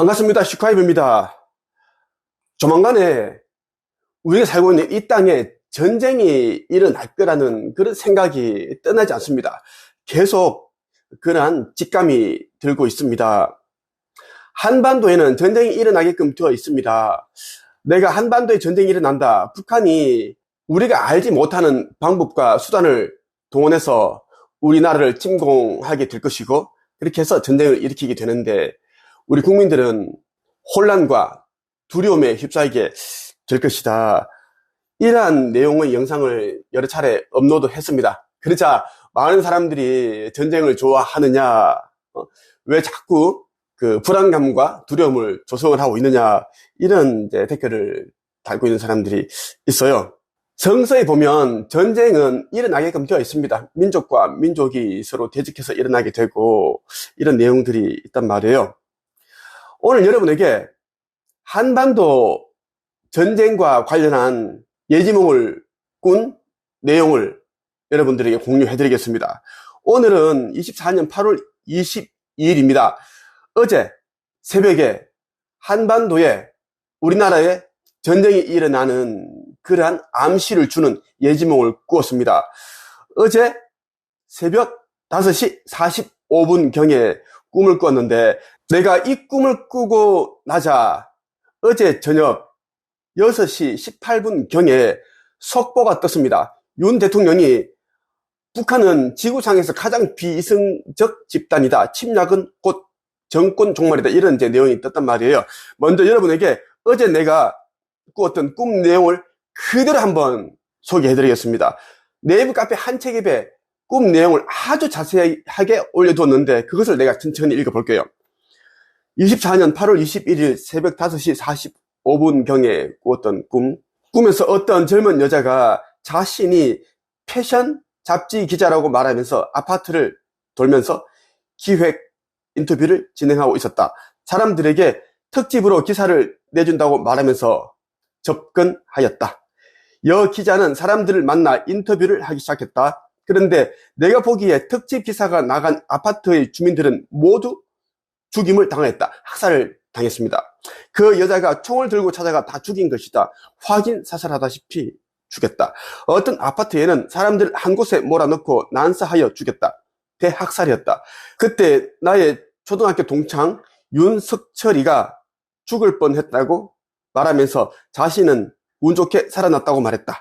반갑습니다. 슈카이브입니다. 조만간에 우리가 살고 있는 이 땅에 전쟁이 일어날 거라는 그런 생각이 떠나지 않습니다. 계속 그러한 직감이 들고 있습니다. 한반도에는 전쟁이 일어나게끔 되어 있습니다. 내가 한반도에 전쟁이 일어난다. 북한이 우리가 알지 못하는 방법과 수단을 동원해서 우리나라를 침공하게 될 것이고, 그렇게 해서 전쟁을 일으키게 되는데, 우리 국민들은 혼란과 두려움에 휩싸이게 될 것이다. 이러한 내용의 영상을 여러 차례 업로드 했습니다. 그러자 많은 사람들이 전쟁을 좋아하느냐, 왜 자꾸 그 불안감과 두려움을 조성을 하고 있느냐, 이런 이제 댓글을 달고 있는 사람들이 있어요. 성서에 보면 전쟁은 일어나게끔 되어 있습니다. 민족과 민족이 서로 대적해서 일어나게 되고, 이런 내용들이 있단 말이에요. 오늘 여러분에게 한반도 전쟁과 관련한 예지몽을 꾼 내용을 여러분들에게 공유해 드리겠습니다. 오늘은 24년 8월 22일입니다. 어제 새벽에 한반도에 우리나라에 전쟁이 일어나는 그러한 암시를 주는 예지몽을 꾸었습니다. 어제 새벽 5시 45분경에 꿈을 꿨는데, 내가 이 꿈을 꾸고 나자 어제 저녁 6시 18분경에 속보가 떴습니다. 윤 대통령이 북한은 지구상에서 가장 비이성적 집단이다. 침략은 곧 정권 종말이다. 이런 이제 내용이 떴단 말이에요. 먼저 여러분에게 어제 내가 꾸었던 꿈 내용을 그대로 한번 소개해 드리겠습니다. 네이버 카페 한책입에 꿈 내용을 아주 자세하게 올려두었는데, 그것을 내가 천천히 읽어볼게요. 24년 8월 21일 새벽 5시 45분경에 꾸었던 꿈에서 어떤 젊은 여자가 자신이 패션 잡지 기자라고 말하면서 아파트를 돌면서 기획 인터뷰를 진행하고 있었다. 사람들에게 특집으로 기사를 내준다고 말하면서 접근하였다. 여 기자는 사람들을 만나 인터뷰를 하기 시작했다. 그런데 내가 보기에 특집 기사가 나간 아파트의 주민들은 모두 죽임을 당했다. 학살을 당했습니다. 그 여자가 총을 들고 찾아가 다 죽인 것이다. 확인 사살하다시피 죽였다. 어떤 아파트에는 사람들 한 곳에 몰아넣고 난사하여 죽였다. 대학살이었다. 그때 나의 초등학교 동창 윤석철이가 죽을 뻔했다고 말하면서 자신은 운 좋게 살아났다고 말했다.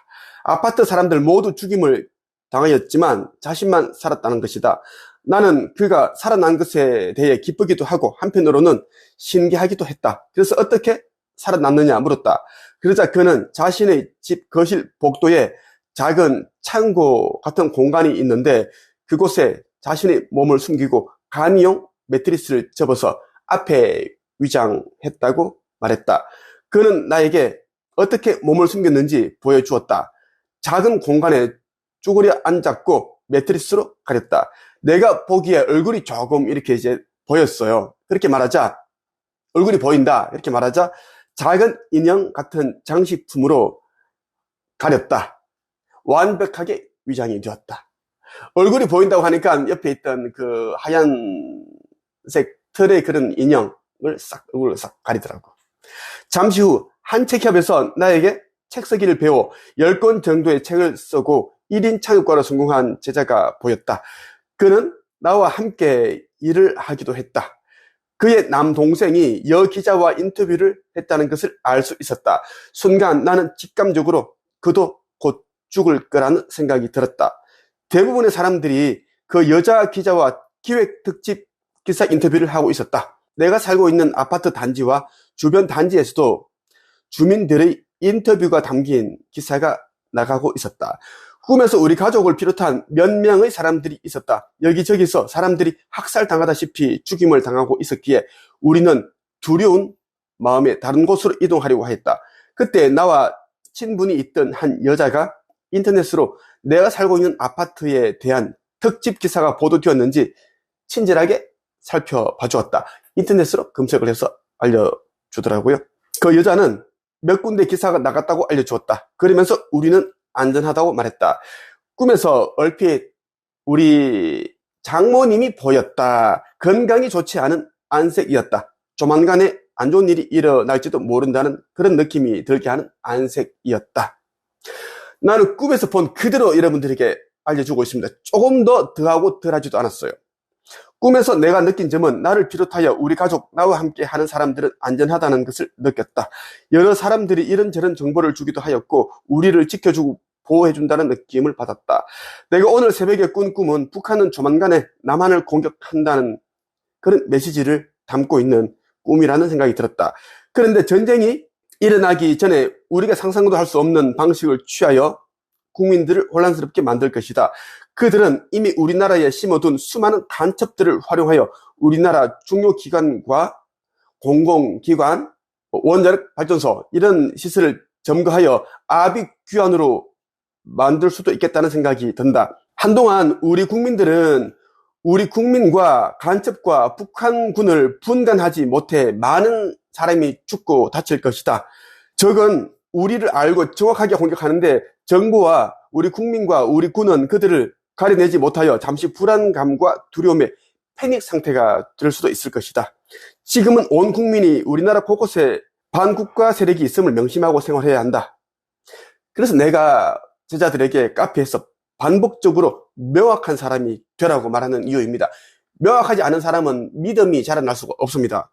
아파트 사람들 모두 죽임을 당하였지만 자신만 살았다는 것이다. 나는 그가 살아난 것에 대해 기쁘기도 하고 한편으로는 신기하기도 했다. 그래서 어떻게 살아났느냐 물었다. 그러자 그는 자신의 집 거실 복도에 작은 창고 같은 공간이 있는데, 그곳에 자신의 몸을 숨기고 간이용 매트리스를 접어서 앞에 위장했다고 말했다. 그는 나에게 어떻게 몸을 숨겼는지 보여주었다. 작은 공간에 쭈그려 앉았고 매트리스로 가렸다. 내가 보기에 얼굴이 조금 이렇게 이제 보였어요. 그렇게 말하자, 얼굴이 보인다 이렇게 말하자 작은 인형 같은 장식품으로 가렸다. 완벽하게 위장이 되었다. 얼굴이 보인다고 하니까 옆에 있던 그 하얀색 털의 그런 인형을 얼굴을 싹 가리더라고. 잠시 후 한 책협에서 나에게 책 쓰기를 배워 10권 정도의 책을 쓰고 1인 창업가로 성공한 제자가 보였다. 그는 나와 함께 일을 하기도 했다. 그의 남동생이 여 기자와 인터뷰를 했다는 것을 알 수 있었다. 순간 나는 직감적으로 그도 곧 죽을 거라는 생각이 들었다. 대부분의 사람들이 그 여자 기자와 기획 특집 기사 인터뷰를 하고 있었다. 내가 살고 있는 아파트 단지와 주변 단지에서도 주민들의 인터뷰가 담긴 기사가 나가고 있었다. 꿈에서 우리 가족을 비롯한 몇 명의 사람들이 있었다. 여기저기서 사람들이 학살당하다시피 죽임을 당하고 있었기에 우리는 두려운 마음에 다른 곳으로 이동하려고 했다. 그때 나와 친분이 있던 한 여자가 인터넷으로 내가 살고 있는 아파트에 대한 특집 기사가 보도되었는지 친절하게 살펴봐 주었다. 인터넷으로 검색을 해서 알려주더라고요. 그 여자는 몇 군데 기사가 나갔다고 알려주었다. 그러면서 우리는 안전하다고 말했다. 꿈에서 얼핏 우리 장모님이 보였다. 건강이 좋지 않은 안색이었다. 조만간에 안 좋은 일이 일어날지도 모른다는 그런 느낌이 들게 하는 안색이었다. 나는 꿈에서 본 그대로 여러분들에게 알려주고 있습니다. 조금 더 더하고 덜하지도 않았어요. 꿈에서 내가 느낀 점은 나를 비롯하여 우리 가족, 나와 함께 하는 사람들은 안전하다는 것을 느꼈다. 여러 사람들이 이런저런 정보를 주기도 하였고 우리를 지켜주고 보호해준다는 느낌을 받았다. 내가 오늘 새벽에 꾼 꿈은 북한은 조만간에 남한을 공격한다는 그런 메시지를 담고 있는 꿈이라는 생각이 들었다. 그런데 전쟁이 일어나기 전에 우리가 상상도 할 수 없는 방식을 취하여 국민들을 혼란스럽게 만들 것이다. 그들은 이미 우리나라에 심어둔 수많은 간첩들을 활용하여 우리나라 중요 기관과 공공기관, 원자력 발전소 이런 시설을 점거하여 아비규환으로 만들 수도 있겠다는 생각이 든다. 한동안 우리 국민들은 우리 국민과 간첩과 북한군을 분간하지 못해 많은 사람이 죽고 다칠 것이다. 적은 우리를 알고 정확하게 공격하는데 정부와 우리 국민과 우리 군은 그들을 가려내지 못하여 잠시 불안감과 두려움에 패닉 상태가 될 수도 있을 것이다. 지금은 온 국민이 우리나라 곳곳에 반국가 세력이 있음을 명심하고 생활해야 한다. 그래서 내가 제자들에게 카페에서 반복적으로 명확한 사람이 되라고 말하는 이유입니다. 명확하지 않은 사람은 믿음이 자라날 수가 없습니다.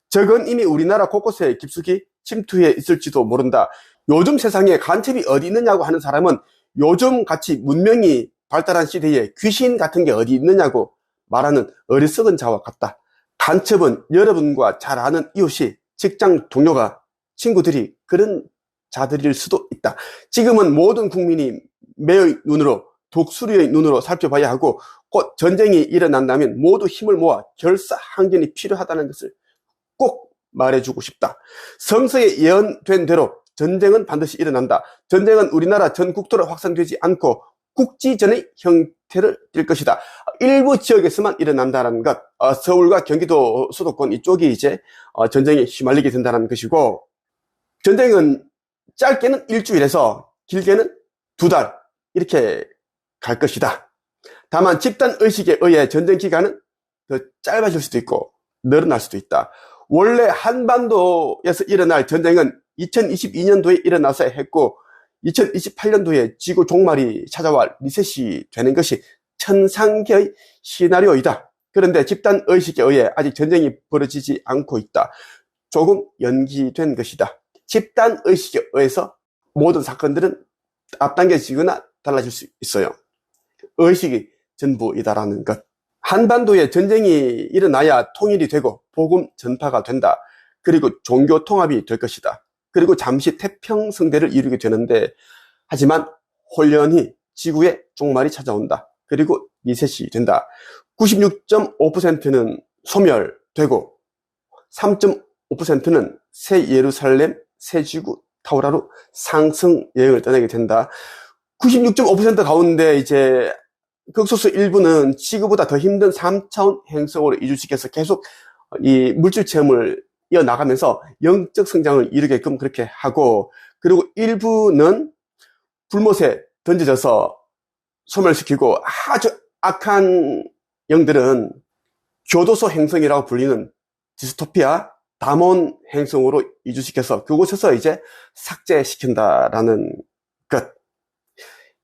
적은 이미 우리나라 곳곳에 깊숙이 침투해 있을지도 모른다. 요즘 세상에 간첩이 어디 있느냐고 하는 사람은 요즘 같이 문명이 발달한 시대에 귀신 같은 게 어디 있느냐고 말하는 어리석은 자와 같다. 간첩은 여러분과 잘 아는 이웃이, 직장 동료가, 친구들이 그런 자들일 수도 있다. 지금은 모든 국민이 매의 눈으로, 독수리의 눈으로 살펴봐야 하고 곧 전쟁이 일어난다면 모두 힘을 모아 결사항전이 필요하다는 것을 꼭 말해주고 싶다. 성서에 예언된 대로 전쟁은 반드시 일어난다. 전쟁은 우리나라 전 국토로 확산되지 않고 국지전의 형태를 띨 것이다. 일부 지역에서만 일어난다는 것, 서울과 경기도 수도권 이쪽이 이제 전쟁에 휘말리게 된다는 것이고, 전쟁은 짧게는 일주일에서 길게는 2달 이렇게 갈 것이다. 다만 집단의식에 의해 전쟁 기간은 더 짧아질 수도 있고 늘어날 수도 있다. 원래 한반도에서 일어날 전쟁은 2022년도에 일어나서 했고 2028년도에 지구 종말이 찾아와 리셋이 되는 것이 천상계의 시나리오이다. 그런데 집단의식에 의해 아직 전쟁이 벌어지지 않고 있다. 조금 연기된 것이다. 집단의식에 의해서 모든 사건들은 앞당겨지거나 달라질 수 있어요. 의식이 전부이다라는 것. 한반도에 전쟁이 일어나야 통일이 되고 복음 전파가 된다. 그리고 종교 통합이 될 것이다. 그리고 잠시 태평성대를 이루게 되는데, 하지만 홀연히 지구의 종말이 찾아온다. 그리고 리셋이 된다. 96.5%는 소멸되고 3.5%는 새 예루살렘, 새 지구 타우라로 상승 여행을 떠나게 된다. 96.5% 가운데 이제 극소수 일부는 지구보다 더 힘든 3차원 행성으로 이주시켜서 계속 이 물질 체험을 이어나가면서 영적 성장을 이루게끔 그렇게 하고, 그리고 일부는 불못에 던져져서 소멸시키고, 아주 악한 영들은 교도소 행성이라고 불리는 디스토피아 다몬 행성으로 이주시켜서 그곳에서 이제 삭제시킨다라는 것.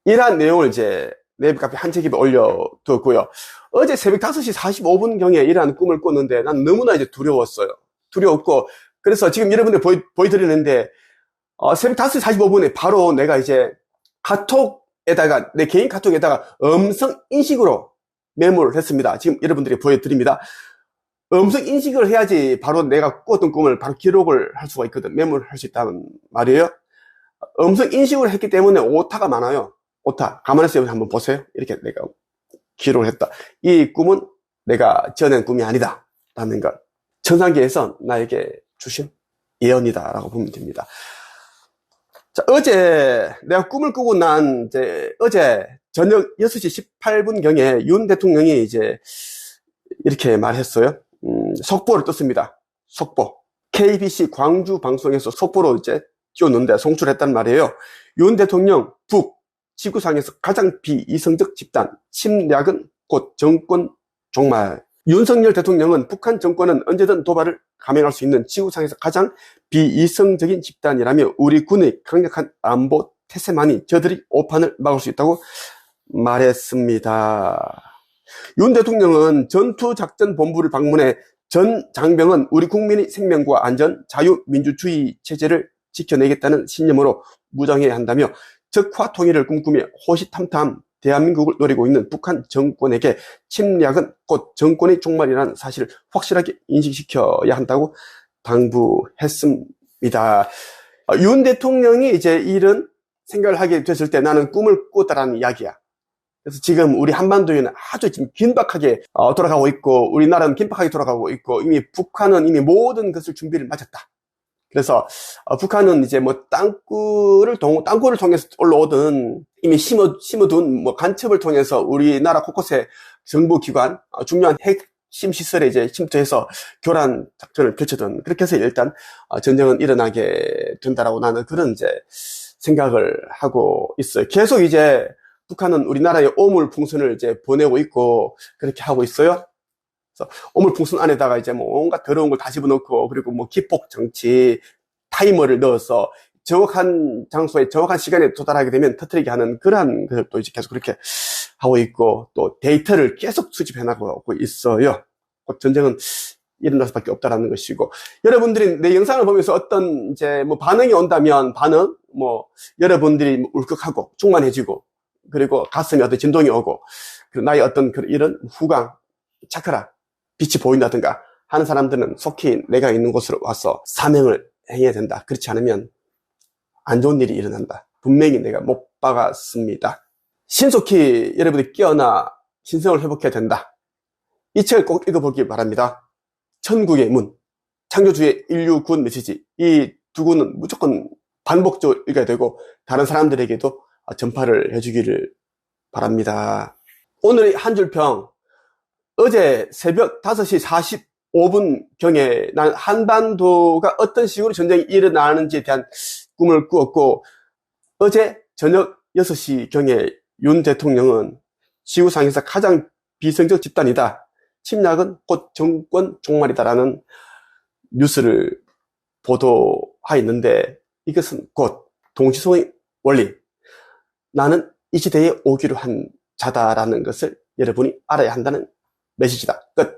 이러한 내용을 이제 네이버 카페 한 책에 올려두었고요. 어제 새벽 5시 45분경에 이러한 꿈을 꿨는데 난 너무나 이제 두려웠어요. 두려웠고, 그래서 지금 여러분들 보여드리는데, 새벽 5시 45분에 바로 내가 이제 카톡에다가, 내 개인 카톡에다가 음성 인식으로 메모를 했습니다. 지금 여러분들이 보여드립니다. 음성 인식을 해야지 바로 내가 꾸었던 꿈을 바로 기록을 할 수가 있거든. 메모를 할 수 있다는 말이에요. 음성 인식을 했기 때문에 오타가 많아요. 오타. 가만히 있어요. 한번 보세요. 이렇게 내가 기록을 했다. 이 꿈은 내가 지어낸 꿈이 아니다. 라는 것. 천상계에서 나에게 주신 예언이다. 라고 보면 됩니다. 자, 어제 내가 꿈을 꾸고 난 어제 저녁 6시 18분경에 윤 대통령이 이제 이렇게 말했어요. 속보를 떴습니다. 속보. KBC 광주 방송에서 속보로 이제 띄웠는데 송출했단 말이에요. 윤 대통령 지구상에서 가장 비이성적 집단, 침략은 곧 정권 종말. 윤석열 대통령은 북한 정권은 언제든 도발을 감행할 수 있는 지구상에서 가장 비이성적인 집단이라며 우리 군의 강력한 안보 태세만이 저들이 오판을 막을 수 있다고 말했습니다. 윤 대통령은 전투작전본부를 방문해 전 장병은 우리 국민의 생명과 안전, 자유민주주의 체제를 지켜내겠다는 신념으로 무장해야 한다며 적화 통일을 꿈꾸며 호시탐탐 대한민국을 노리고 있는 북한 정권에게 침략은 곧 정권의 종말이라는 사실을 확실하게 인식시켜야 한다고 당부했습니다. 윤 대통령이 이제 이런 생각을 하게 됐을 때 나는 꿈을 꾸었다라는 이야기야. 그래서 지금 우리 한반도에는 아주 지금 긴박하게 돌아가고 있고 우리나라는 긴박하게 돌아가고 있고 이미 북한은 이미 모든 것을 준비를 마쳤다. 그래서 북한은 이제 뭐 땅굴을 통해서 올라오든 이미 심어둔 뭐 간첩을 통해서 우리나라 곳곳에 정부기관 중요한 핵심 시설에 이제 침투해서 교란 작전을 펼치든 그렇게 해서 일단 전쟁은 일어나게 된다라고 나는 그런 이제 생각을 하고 있어요. 계속 이제 북한은 우리나라에 오물풍선을 이제 보내고 있고 그렇게 하고 있어요. 그래서 오물풍선 안에다가 이제 뭐 온갖 더러운 걸 다 집어넣고 그리고 뭐 기폭 장치 타이머를 넣어서 정확한 장소에 정확한 시간에 도달하게 되면 터뜨리게 하는 그러한 것도 이제 계속 그렇게 하고 있고 또 데이터를 계속 수집해 나가고 있어요. 전쟁은 일어날 수밖에 없다라는 것이고 여러분들이 내 영상을 보면서 어떤 이제 뭐 반응이 온다면 뭐 여러분들이 울컥하고 충만해지고 그리고 가슴에 어떤 진동이 오고 그리고 나의 어떤 이런 후광 차크라 빛이 보인다든가 하는 사람들은 속히 내가 있는 곳으로 와서 사명을 행해야 된다. 그렇지 않으면 안 좋은 일이 일어난다. 분명히 내가 못 박았습니다. 신속히 여러분들이 깨어나 신성을 회복해야 된다. 이 책을 꼭 읽어보기 바랍니다. 천국의 문, 창조주의 인류 구원 메시지. 이 두 권은 무조건 반복적으로 읽어야 되고 다른 사람들에게도 전파를 해주기를 바랍니다. 오늘의 한 줄 평. 어제 새벽 5시 45분경에 난 한반도가 어떤 식으로 전쟁이 일어나는지에 대한 꿈을 꾸었고 어제 저녁 6시경에 윤 대통령은 지구상에서 가장 비성적 집단이다. 침략은 곧 정권 종말이다라는 뉴스를 보도하였는데 이것은 곧 동시소의 원리. 나는 이 시대에 오기로 한 자다라는 것을 여러분이 알아야 한다는 메시지다. 끝.